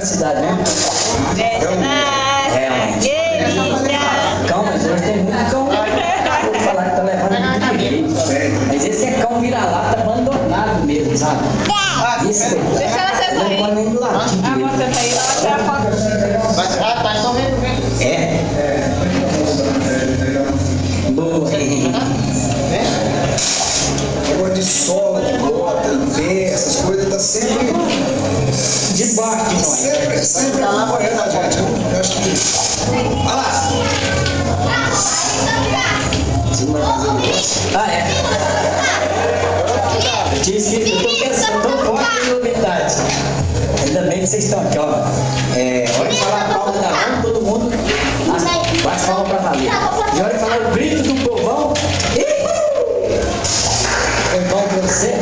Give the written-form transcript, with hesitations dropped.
Cidade, né? Cão, mas hoje tem muito cão. Vou falar que tá levando muito direito. Mas esse é cão vira-lata abandonado mesmo, sabe? Isso, deixa ela sentar aí. Não pode nem do ladinho. Ah, você tá aí, ela tira a foto. Ah, tá, então vem. É. Boa. Agora de sola, de bota, de pé, essas coisas tá sempre. Debaixo de nós. Sempre tá lá morrendo a gente. Eu acho que. Olha lá! Ah, é? Eu tinha escrito, eu tô pensando tão forte em novidade. Ainda bem que vocês estão aqui, ó. Hora de falar a palma da mão, todo mundo bate palma pra valer. E hora de falar o grito do povão. Foi bom pra você?